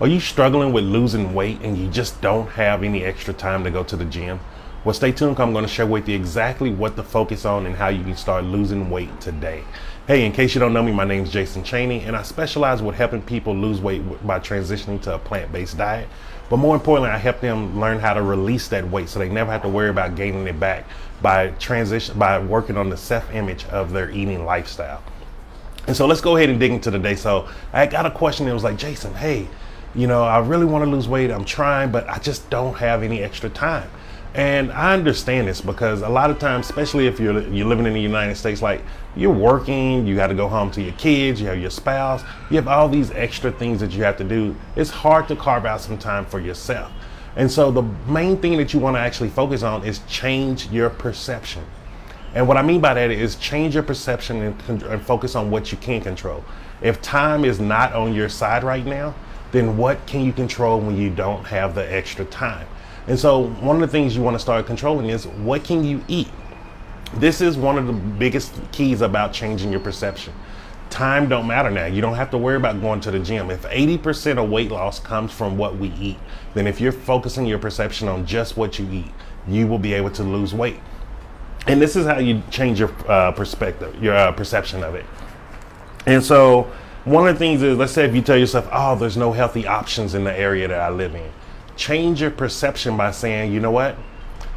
Are you struggling with losing weight and you just don't have any extra time to go to the gym? Well, stay tuned. I'm going to share with you exactly what to focus on and how you can start losing weight today. Hey, in case you don't know me, my name is Jason Chaney, and I specialize with helping people lose weight by transitioning to a plant-based diet. But more importantly, I help them learn how to release that weight so they never have to worry about gaining it back by working on the self-image of their eating lifestyle. And so let's go ahead and dig into the day. So I got a question that was like, Jason, hey, I really want to lose weight. I'm trying, but I just don't have any extra time. And I understand this because a lot of times, especially if you're living in the United States, like you're working, you got to go home to your kids, you have your spouse, you have all these extra things that you have to do. It's hard to carve out some time for yourself. And so the main thing that you want to actually focus on is change your perception. And what I mean by that is change your perception and focus on what you can control. If time is not on your side right now, then what can you control when you don't have the extra time? And so one of the things you want to start controlling is what can you eat? This is one of the biggest keys about changing your perception. Time don't matter now. You don't have to worry about going to the gym. If 80% of weight loss comes from what we eat, then if you're focusing your perception on just what you eat, you will be able to lose weight. And this is how you change your perspective, your perception of it. And so one of the things is, let's say if you tell yourself, oh, there's no healthy options in the area that I live in. Change your perception by saying, you know what?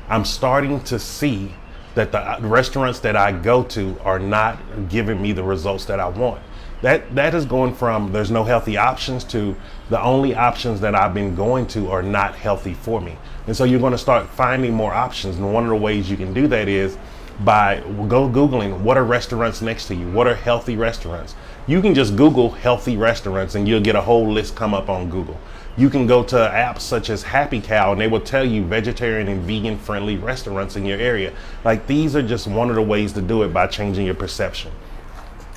I'm starting to see that the restaurants that I go to are not giving me the results that I want. That is going from there's no healthy options to the only options that I've been going to are not healthy for me. And so you're going to start finding more options. And one of the ways you can do that is by Googling what are restaurants next to you? What are healthy restaurants? You can just Google healthy restaurants and you'll get a whole list come up on Google. You can go to apps such as Happy Cow and they will tell you vegetarian and vegan friendly restaurants in your area. Like these are just one of the ways to do it by changing your perception.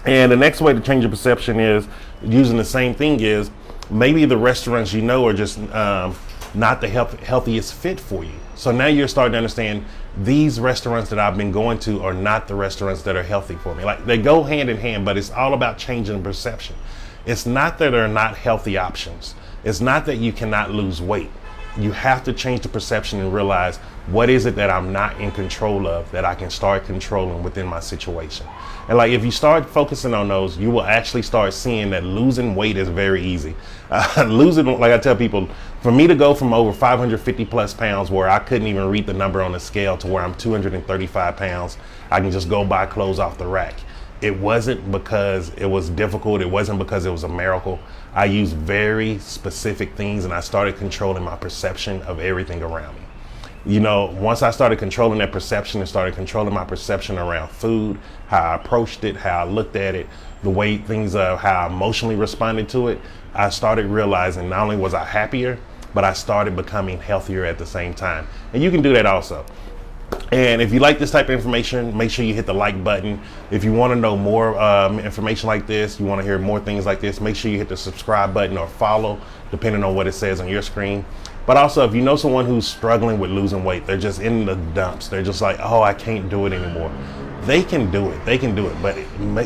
And the next way to change your perception is using the same thing is maybe the restaurants are just not the healthiest fit for you. So now you're starting to understand these restaurants that I've been going to are not the restaurants that are healthy for me. Like they go hand in hand, but it's all about changing perception. It's not that there are not healthy options. It's not that you cannot lose weight. You have to change the perception and realize what is it that I'm not in control of that I can start controlling within my situation. And like if you start focusing on those, you will actually start seeing that losing weight is very easy. Losing, like I tell people, for me to go from over 550 plus pounds where I couldn't even read the number on the scale to where I'm 235 pounds, I can just go buy clothes off the rack. It wasn't because it was difficult. It wasn't because it was a miracle. I used very specific things and I started controlling my perception of everything around me. Once I started controlling that perception and started controlling my perception around food, how I approached it, how I looked at it, the way things, how I emotionally responded to it, I started realizing not only was I happier, but I started becoming healthier at the same time. And you can do that also. And if you like this type of information, make sure you hit the like button. If you want to know more information like this, you want to hear more things like this, make sure you hit the subscribe button or follow, depending on what it says on your screen. But also, if you know someone who's struggling with losing weight, they're just in the dumps. They're just like, oh, I can't do it anymore. They can do it. They can do it. But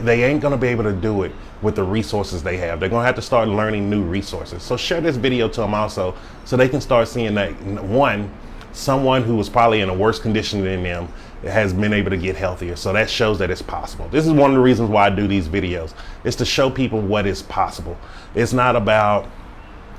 they ain't going to be able to do it with the resources they have. They're going to have to start learning new resources. So share this video to them also so they can start seeing that, one, someone who was probably in a worse condition than them has been able to get healthier. So that shows that it's possible. This is one of the reasons why I do these videos. It's to show people what is possible. It's not about,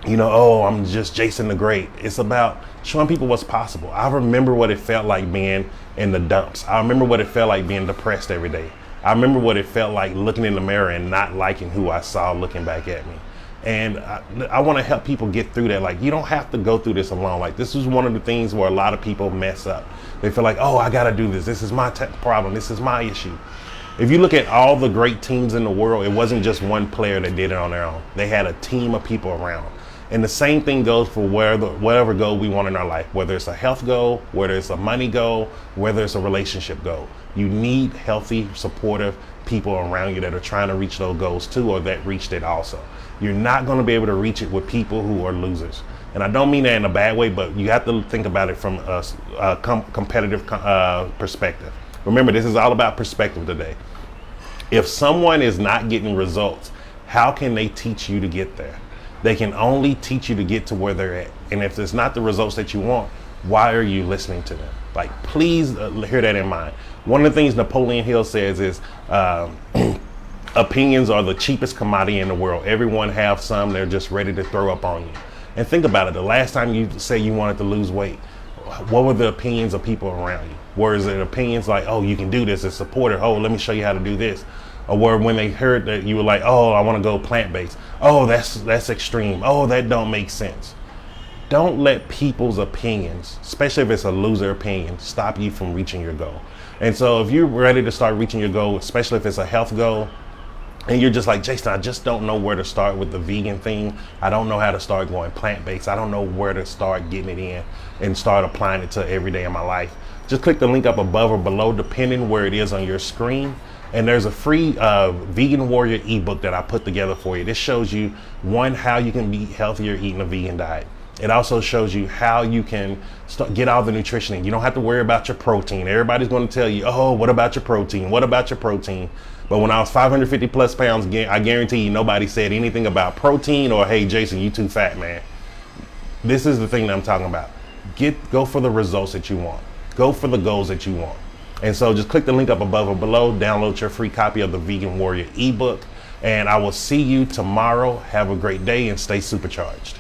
oh, I'm just Jason the Great. It's about showing people what's possible. I remember what it felt like being in the dumps. I remember what it felt like being depressed every day. I remember what it felt like looking in the mirror and not liking who I saw looking back at me. And I want to help people get through that. Like, you don't have to go through this alone. Like, this is one of the things where a lot of people mess up. They feel like, oh, I got to do this. This is my problem. This is my issue. If you look at all the great teams in the world, it wasn't just one player that did it on their own. They had a team of people around them. And the same thing goes for whatever goal we want in our life, whether it's a health goal, whether it's a money goal, whether it's a relationship goal. You need healthy, supportive people around you that are trying to reach those goals too, or that reached it also. You're not going to be able to reach it with people who are losers. And I don't mean that in a bad way, but you have to think about it from a competitive perspective. Remember, this is all about perspective today. If someone is not getting results, how can they teach you to get there? They can only teach you to get to where they're at. And if it's not the results that you want, why are you listening to them? Like, please hear that in mind. One of the things Napoleon Hill says is opinions are the cheapest commodity in the world. Everyone have some, they're just ready to throw up on you. And think about it, the last time you say you wanted to lose weight, what were the opinions of people around you? Whereas it opinions like, oh, you can do this, it's supported, oh, let me show you how to do this. Or where when they heard that you were like, oh, I want to go plant-based. Oh, that's extreme. Oh, that don't make sense. Don't let people's opinions, especially if it's a loser opinion, stop you from reaching your goal. And so if you're ready to start reaching your goal, especially if it's a health goal, and you're just like, Jason, I just don't know where to start with the vegan thing. I don't know how to start going plant-based. I don't know where to start getting it in and start applying it to every day of my life. Just click the link up above or below, depending where it is on your screen. And there's a free Vegan Warrior ebook that I put together for you. This shows you, one, how you can be healthier eating a vegan diet. It also shows you how you can get all the nutrition in. You don't have to worry about your protein. Everybody's going to tell you, oh, what about your protein? What about your protein? But when I was 550 plus pounds, I guarantee you nobody said anything about protein or, hey, Jason, you too fat, man. This is the thing that I'm talking about. Go for the results that you want. Go for the goals that you want. And so just click the link up above or below, download your free copy of the Vegan Warrior ebook, and I will see you tomorrow. Have a great day and stay supercharged.